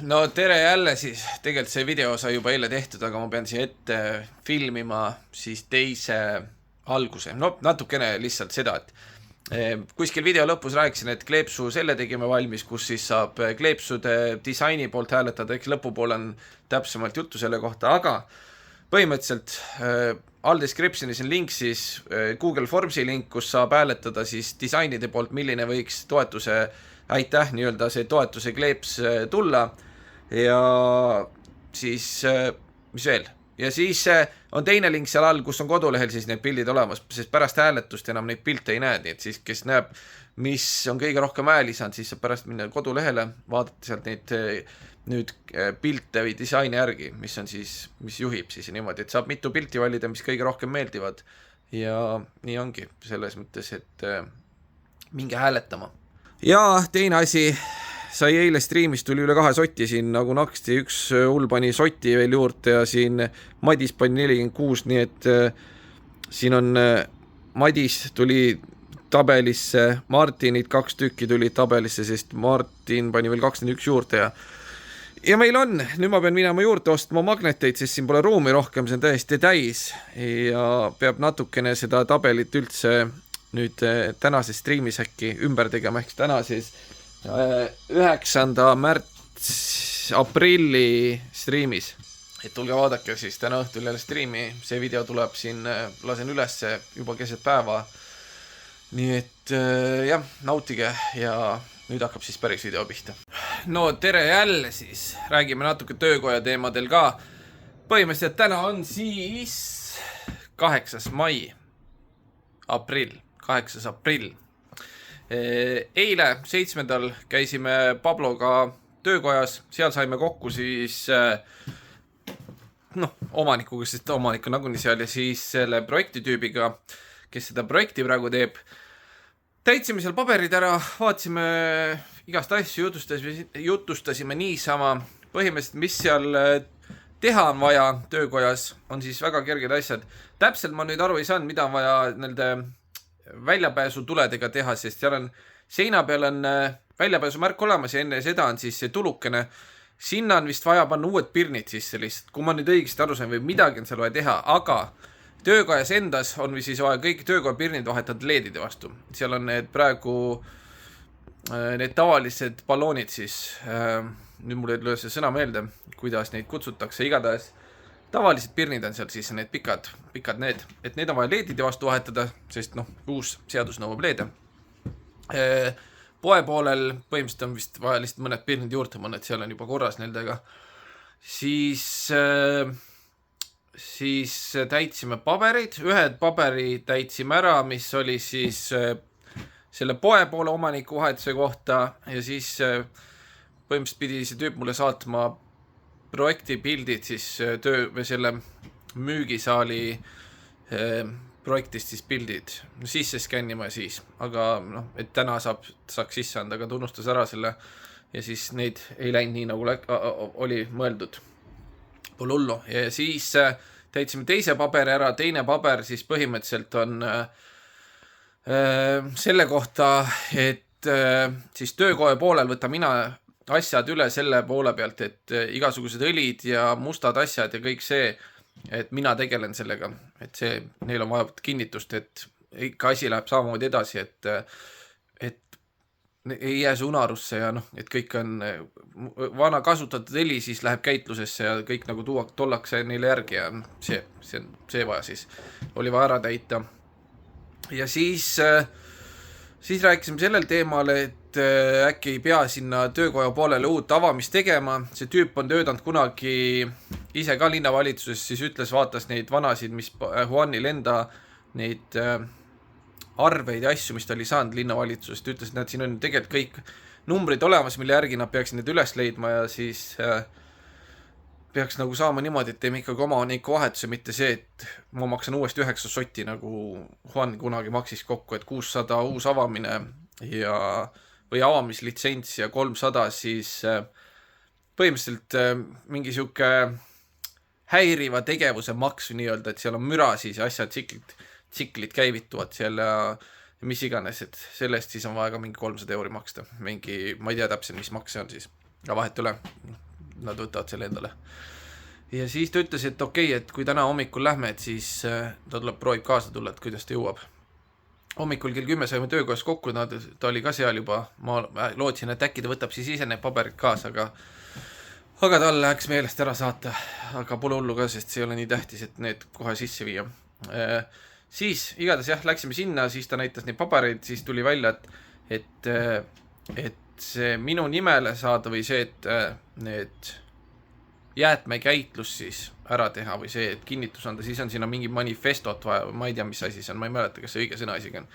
No tere jälle siis, tegelikult see video sai juba eile tehtud, aga ma pean siia ette filmima siis teise alguse. No natukene lihtsalt seda, et kuskil video lõpus rääkisin, et kleepsu selle tegime valmis, kus siis saab kleepsude disaini poolt hääletada, eks lõpupool on täpsemalt juttu selle kohta, aga põhimõtteliselt all descriptionis on link siis Google Formsi link, kus saab hääletada siis disainide poolt, milline võiks toetuse nii-öelda see toetuse kleeps tulla ja siis, mis veel? Ja siis on teine link seal all, kus on kodulehel siis need pildid olemas, sest pärast hääletust enam neid pilte ei näe, nii et siis kes näeb, mis on kõige rohkem hääli saanud, siis saab pärast minna kodulehele, vaadata sealt neid nüüd pilte või disaini järgi, mis on siis, mis juhib siis niimoodi, et saab mitu pilti valida, mis kõige rohkem meeldivad ja nii ongi selles mõttes, et minge hääletama. Ja teine asi, sai eile striimis tuli üle 2 sotti siin nagu naksti, üks hull pani soti veel juurde ja siin Madis pani 46, nii et siin on Madis tuli tabelisse, Martinid 2 tükki tuli tabelisse, sest Martin pani veel 21 juurde ja meil on, nüüd ma pean minema juurde ostma magneteid, sest siin pole ruumi rohkem, see on täiesti täis ja peab natukene seda tabelit üldse nüüd tänases striimis äkki ümber tegema, ehk täna siis 9. märts aprilli striimis, et tulge vaadake siis täna õhtul jälle striimi, see video tuleb siin, lasen üles juba keset päeva, nii et jah, nautige ja nüüd hakkab siis päris video pihta. No tere jälle siis, räägime natuke töökoja teemadel ka, põhimõtteliselt täna on siis 8. mai, 8. aprill. Eile 7. käisime Pabloga töökojas, seal saime kokku siis omanikuga, sest omanik on nagunii seal ja siis selle projektitüübiga, kes seda projekti praegu teeb. Täitsime seal paberid ära, vaatasime igast asju, jutustasime niisama, põhimõtteliselt mis seal teha on vaja töökojas, on siis väga kerged asjad. Täpselt ma nüüd aru ei saanud, mida on vaja nende väljapääsu tuledega teha, sest seal on seina peal on väljapääsu märk olemas ja enne seda on siis see tulukene. Sinna on vist vaja panna uued pirnid sisse lihtsalt, kui ma nüüd õigesti aru sain või midagi on seal vaja teha, aga töökojas endas on või siis vaja kõik töökoja pirnid vahetada LED-ide vastu. Seal on need praegu need tavalised balloonid siis, nüüd mul ei tule see sõna meelde, kuidas neid kutsutakse, igatahes tavalised pirnid on seal siis need pikad need, et need on vaja LED-ide vastu vahetada, sest uus seadus nõuab LED-e. Poe poolel põhimõtteliselt on vist vaja lihtsalt mõned pirnid juurde, mõned seal on juba korras nendega. Siis täitsime paberid, ühed paberi täitsime ära, mis oli siis selle poe poole omaniku vahetuse kohta ja siis põhimõtteliselt pidi see tüüp mulle saatma projekti pildid siis töö või selle müügisaali projektist siis pildid sisse skännima siis, aga et täna saaks sisse anda, aga tunnustas ära selle ja siis neid ei läinud nii nagu oli mõeldud. Pole hullu ja siis täitsime teise paberi ära, teine paber siis põhimõtteliselt on selle kohta, et siis töökoja poolel võta mina asjad üle selle poole pealt, et igasugused õlid ja mustad asjad ja kõik see, et mina tegelen sellega, et see, neil on vaja kinnitust, et ikka asi läheb samamoodi edasi, et ei jää see unarusse ja et kõik on vana kasutatud õli, siis läheb käitlusesse ja kõik nagu tollakse neile järgi ja see vaja siis oli vaja ära täita. Ja siis rääkisime sellel teemal, et äkki ei pea sinna töökoja poolele uut avamist tegema. See tüüp on töötanud kunagi ise ka linnavalitsuses, siis ütles, vaatas neid vanasid, mis Juanil enda neid arveid ja asju, mis ta oli saanud linnavalitsusest, ütles, et siin on tegelikult kõik numbrid olemas, mille järgi nad peaksid need üles leidma ja siis peaks nagu saama niimoodi, et teeme ikkagi omaniku vahetuse, mitte see, et ma maksan uuesti 9 sotti, nagu Juan kunagi maksis kokku, et 600 uus avamine või avamislitsents ja 300 siis põhimõtteliselt mingi siuke häiriva tegevuse maks nii-öelda, et seal on müra siis ja asjad tsiklid käivituvad seal ja mis iganes, et sellest siis on vaja ka mingi 300 € maksta. Mingi, ma ei tea täpselt, mis maks see on siis. Ja vahet üle. nad võtavad selle endale. Ja siis ta ütles, et okei, et kui täna hommikul lähme, et siis ta proovib kaasa tulla, et kuidas ta jõuab. Hommikul kell 10 saime töökojas kokku, ta oli ka seal juba, ma lootsin, et äkki ta võtab siis ise need paberid kaasa, aga tal läks meelest ära saata, aga pole hullu ka, sest see ei ole nii tähtis, et need kohe sisse viia. Siis igatahes jah, läksime sinna, siis ta näitas neid pabereid, siis tuli välja, et see minu nimele saada või see, et need jäätmekäitlus siis ära teha või see, et kinnitus anda, siis on sinna mingi manifestot vaja, ma ei tea, mis asi see on, ma ei mäleta, kas see õige sõna isegi on.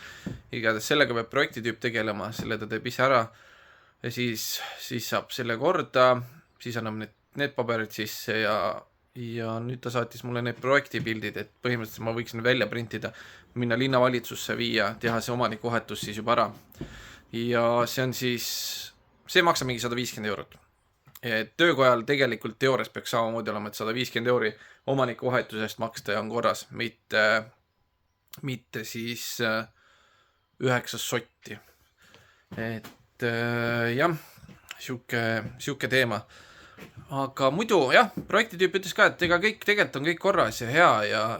Igatahes sellega peab projektitüüp tegelema, selle ta teeb ise ära ja siis saab selle korda, siis annab need paberid sisse ja nüüd ta saatis mulle need projektipildid, et põhimõtteliselt ma võiksin välja printida, minna linnavalitsusse viia, teha see omanikuvahetus siis juba ära. Ja see on siis, see maksab mingi 150 eurot. Töökojal tegelikult teoorias peaks samamoodi olema, et 150 euri omanikuvahetusest maksta ja on korras, mitte siis 9 sotti. Et jah, siuke teema. Aga muidu jah, projektitüüp ütles ka, et ega kõik tegelikult on kõik korras ja hea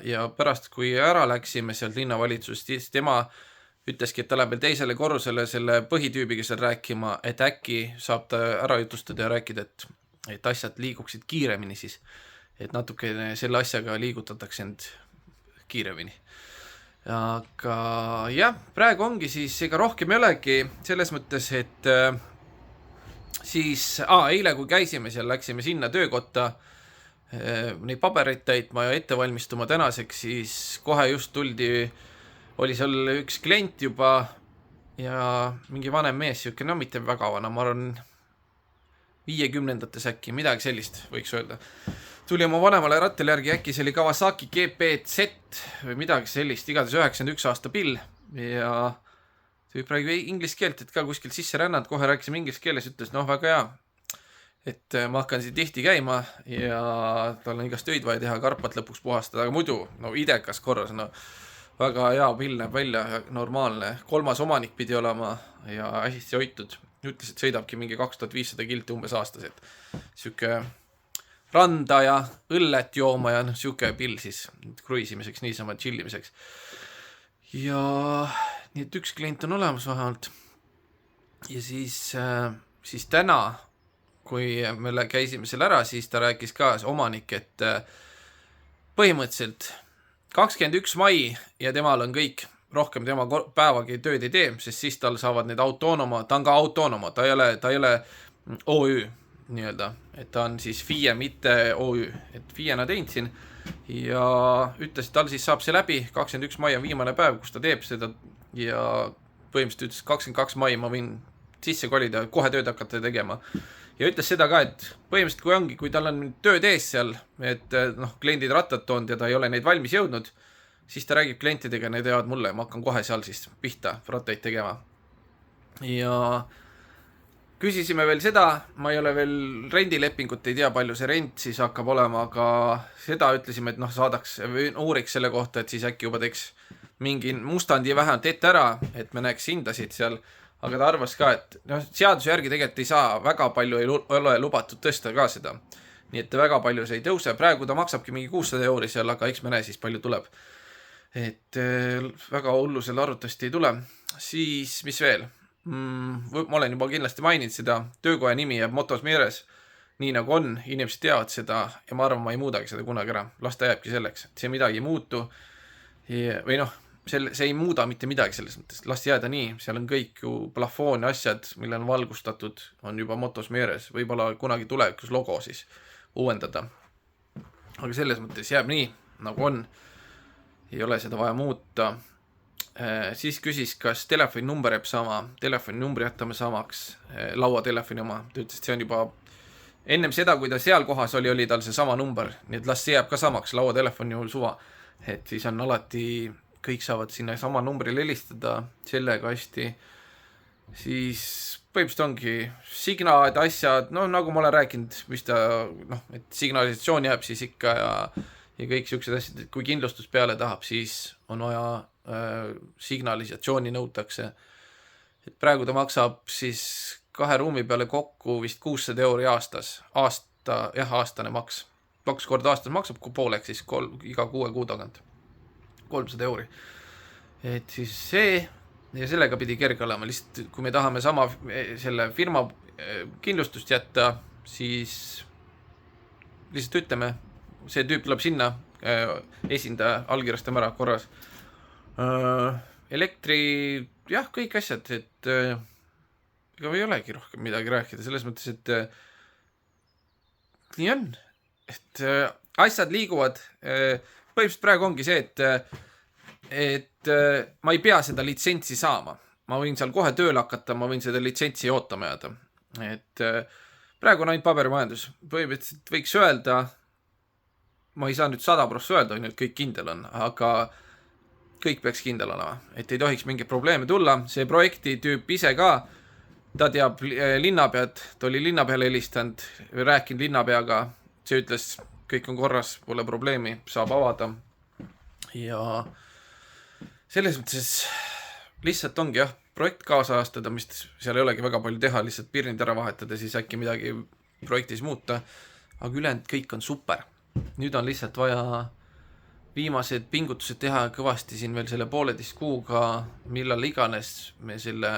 ja pärast kui ära läksime sealt linnavalitsusest, siis tema ütleski, et ta läheb veel teisele korrusele selle põhitüübiga seal rääkima, et äkki saab ta ära jutustada ja rääkida, et asjad liiguksid kiiremini siis, et natuke selle asjaga liigutatakse end kiiremini. Aga jah, praegu ongi siis, ega rohkem ei olegi selles mõttes, et siis eile kui käisime seal, läksime sinna töökotta neid pabereid täitma ja ette valmistuma tänaseks, siis kohe just oli seal üks klient juba ja mingi vanem mees, siuke, no mitte väga vana, ma arvan 50-ndates äkki, midagi sellist võiks öelda. Tuli oma vanemale rattele järgi, äkki see oli Kawasaki GPZ või midagi sellist, igatahes 91 aasta pill ja ta praegu inglise keelt, et ka kuskil sisse rännanud, kohe rääkisime inglise keeles, ütles, noh väga hea, et ma hakkan siin tihti käima ja tal on igast töid vaja teha, karpat lõpuks puhastada, aga muidu, no idekas korras, no väga hea pill näeb välja, normaalne. 3. omanik pidi olema ja hästi hoitud. Ütles, et sõidabki mingi 2500 kilti umbes aastas, et siuke randa ja õllet jooma ja siuke pill siis kruisimiseks, niisama chillimiseks. Ja nii et üks klient on olemas vähemalt. Ja siis täna, kui me käisime seal ära, siis ta rääkis ka omanik, et põhimõtteliselt 21 mai ja temal on kõik, rohkem tema päevagi tööd ei tee, sest siis tal saavad need autoonoma, ta on ka autoonoma, ta ei ole OÜ nii-öelda, et ta on siis FIE, mitte OÜ, et FIE-na teinud siin ja ütles, et tal siis saab see läbi, 21 mai on viimane päev, kus ta teeb seda ja põhimõtteliselt ütles, 22 mai ma võin sisse kolida, kohe tööd hakata tegema. Ja ütles seda ka, et põhimõtteliselt kui tal on tööd ees seal, et kliendid rattad toonud ja ta ei ole neid valmis jõudnud, siis ta räägib klientidega, need jäävad mulle ja ma hakkan kohe seal siis pihta rattaid tegema. Ja küsisime veel seda, ma ei ole veel rendilepingut, ei tea palju see rent siis hakkab olema, aga seda ütlesime, et saadaks, uuriks selle kohta, et siis äkki juba teeks mingi mustandi vähemalt ette ära, et me näeks hindasid seal. Aga ta arvas ka, et seaduse järgi tegelikult ei saa, väga palju ei ole lubatud tõsta ka seda. Nii et väga palju see ei tõuse. Praegu ta maksabki mingi 600 euri seal, aga eks me näe siis palju tuleb. Et väga hullu selle arvutasti ei tule. Siis, mis veel? Ma olen juba kindlasti maininud seda. Töökoja nimi jääb Motos Meres. Nii nagu on, inimesed teavad seda ja ma arvan, ma ei muudagi seda kunagi ära. Las ta jääbki selleks. See midagi ei muutu. Või see ei muuda mitte midagi selles mõttes, las jääda nii, seal on kõik ju plafoon ja asjad, mille on valgustatud, on juba Motos Meres, võib-olla kunagi tulevikus logo siis uuendada. Aga selles mõttes jääb nii, nagu on, ei ole seda vaja muuta. Siis küsis, kas telefoninumber jääb sama, telefoninumbri jätame samaks, lauatelefoni oma, ta ütles, et see on juba ennem seda, kui ta seal kohas oli tal see sama number, nii et las see jääb ka samaks, lauatelefoni juhul suva, et siis on alati kõik saavad sinna sama numbril helistada, sellega hästi, siis põhimõtteliselt ongi signaad, asjad, nagu ma olen rääkinud, mis ta, et signalisatsioon jääb siis ikka ja kõik siuksed asjad, et kui kindlustus peale tahab, siis on vaja signalisatsiooni nõutakse. Et praegu ta maksab siis 2 ruumi peale kokku vist 600 euri aastas, aastane maks. 2 korda aastas maksab, kui pooleks siis iga 6 kuu tagant. 300 €. Et siis see ja sellega pidi kerge olema. Lihtsalt kui me tahame sama selle firma kindlustust jätta, siis lihtsalt ütleme, see tüüp tuleb sinna, esindaja allkirjastame ära korras. Elektri, jah, kõik asjad, et ega ei olegi rohkem midagi rääkida, selles mõttes, et nii on, et asjad liiguvad, põhimõtteliselt praegu ongi see, et ma ei pea seda litsentsi saama, ma võin seal kohe tööle hakata, ma võin seda litsentsi ootama jääda, et praegu on ainult paberimajandus, põhimõtteliselt võiks öelda, ma ei saa nüüd 100% öelda, ainult kõik kindel on, aga kõik peaks kindel olema, et ei tohiks mingeid probleeme tulla, see projekti tüüp ise ka, ta teab linnapead, ta oli linnapeale helistanud, rääkinud linnapeaga, see ütles, kõik on korras, pole probleemi, saab avada. Ja selles mõttes lihtsalt ongi jah, projekt kaasajastada, mis seal ei olegi väga palju teha, lihtsalt pirnid ära vahetada, siis äkki midagi projektis muuta, aga ülejäänud kõik on super. Nüüd on lihtsalt vaja viimased pingutused teha kõvasti siin veel selle 1,5 kuuga, millal iganes me selle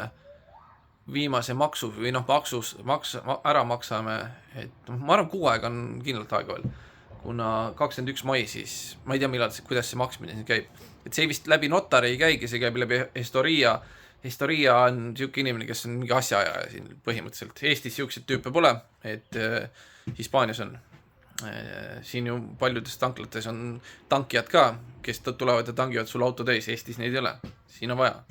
viimase maksu või ära maksame, et ma arvan, 6 aega on kindlalt aega veel, kuna 21 mai siis, ma ei tea millal, kuidas see maksmine siin käib, et see vist läbi notari ei käigi, see käib läbi Estoria. Estoria on siuke inimene, kes on mingi asjaajaja siin põhimõtteliselt, Eestis siukseid tüüpe pole, et Hispaanias on. Siin ju paljudes tanklates on tankijad ka, kes tulevad ja tangivad sul auto täis, Eestis neid ei ole, siin on vaja.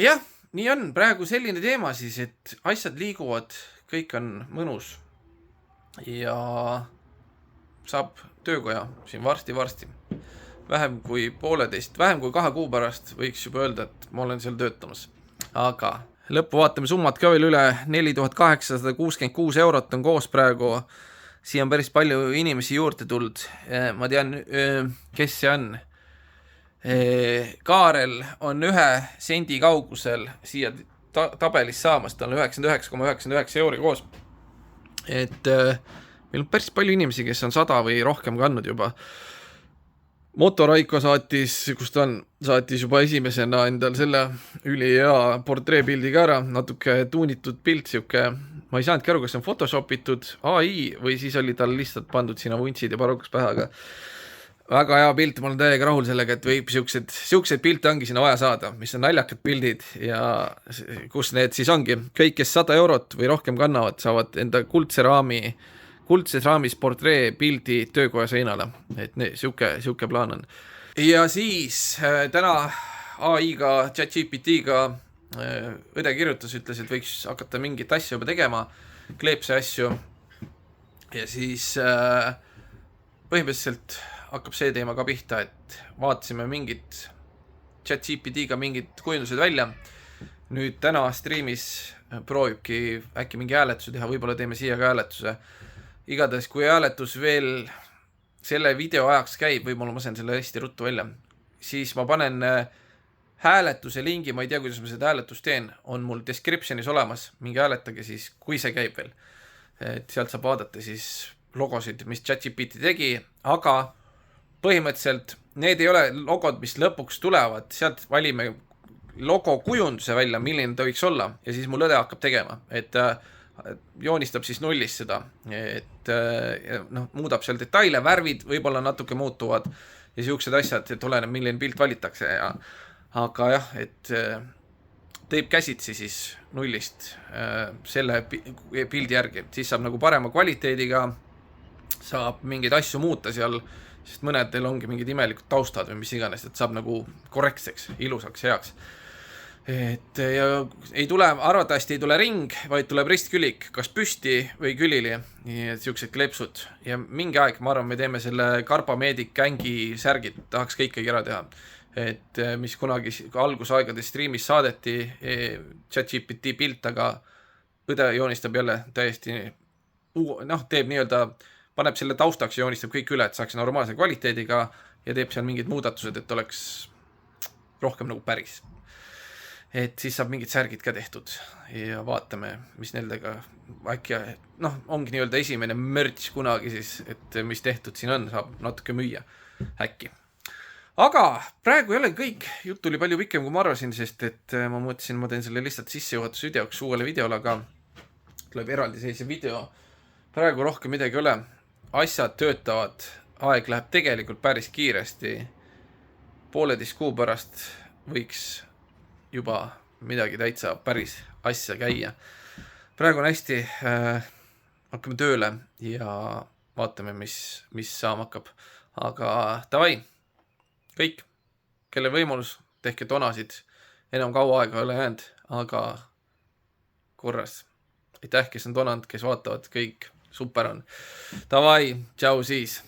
Jah, nii on praegu selline teema siis, et asjad liiguvad, kõik on mõnus ja saab töökoja siin varsti. Vähem kui 2 kuu pärast võiks juba öelda, et ma olen seal töötamas. Aga lõppu vaatame summad ka veel üle, 4866 € on koos praegu. Siia on päris palju inimesi juurde tulnud. Ma tean, kes see on. Kaarel on 1 sendi kaugusel siia tabelis saamas, ta on 99,99 € koos. Et meil on päris palju inimesi, kes on 100 või rohkem kannud juba. Motoraiko saatis, kus ta on, saatis juba esimesena endal selle ülihea portreepildiga ära, natuke tuunitud pilt, siuke, ma ei saanudki aru, kas see on photoshopitud AI või siis oli tal lihtsalt pandud sinna vuntsid ja parukas pähe, aga väga hea pilt, ma olen täiega rahul sellega, et võib siukseid pilte ongi sinna vaja saada, mis on naljakad pildid ja kus need siis ongi, kõik, kes 100 € või rohkem kannavad, saavad enda kuldses raamis portree pildi töökoja seinale, et siuke plaan on. Ja siis täna AI-ga, ChatGPT-ga õde kirjutas, ütles, et võiks hakata mingit asja juba tegema, kleepse asju ja siis põhimõtteliselt hakkab see teema ka pihta, et vaatasime mingit ChatGPT-ga mingid kujundused välja. Nüüd täna streamis proovibki äkki mingi hääletuse teha, võib-olla teeme siia ka hääletuse. Igatahes, kui hääletus veel selle video ajaks käib, võib-olla ma saan selle hästi ruttu välja, siis ma panen hääletuse lingi, ma ei tea, kuidas ma seda hääletust teen, on mul descriptionis olemas, mingi hääletage siis, kui see käib veel. Et sealt saab vaadata siis logosid, mis ChatGPT tegi, aga põhimõtteliselt need ei ole logod, mis lõpuks tulevad, sealt valime logo kujunduse välja, milline ta võiks olla ja siis mul õde hakkab tegema, et joonistab siis nullist seda, et muudab seal detaile, värvid võib-olla natuke muutuvad ja siuksed asjad, et oleneb, milline pilt valitakse ja aga jah, et teeb käsitsi siis nullist selle pildi järgi, siis saab nagu parema kvaliteediga, saab mingeid asju muuta seal, sest mõnedel ongi mingid imelikud taustad või mis iganes, et saab nagu korrektseks, ilusaks, heaks. Et ja ei tule, arvatavasti ei tule ring, vaid tuleb ristkülik, kas püsti või külili, nii et siuksed kleepsud ja mingi aeg, ma arvan, me teeme selle Karpameedic Gängi särgid, tahaks kõikegi ära teha, et mis kunagi algusaegades streamis saadeti ChatGPT pilt, aga õde joonistab jälle täiesti, teeb nii-öelda, paneb selle taustaks ja joonistab kõik üle, et saaks normaalse kvaliteediga ja teeb seal mingid muudatused, et oleks rohkem nagu päris. Et siis saab mingid särgid ka tehtud ja vaatame, mis nendega äkki ongi nii-öelda esimene merch kunagi siis, et mis tehtud siin on, saab natuke müüa äkki. Aga praegu ei ole kõik, jutt tuli palju pikem kui ma arvasin, sest et ma mõtlesin, ma teen selle lihtsalt sissejuhatusvideoks uuele videole, aga tuleb eraldiseisev video. Praegu rohkem midagi ei ole, asjad töötavad, aeg läheb tegelikult päris kiiresti. 1,5 kuu pärast võiks juba midagi täitsa päris asja käia. Praegu on hästi, hakkame tööle ja vaatame, mis saama hakkab. Aga davai, kõik, kelle võimalus, tehke donasid, enam kaua aega ei ole jäänud, aga korras. Aitäh, kes on donanud, kes vaatavad, kõik super on. Davai, tšau siis!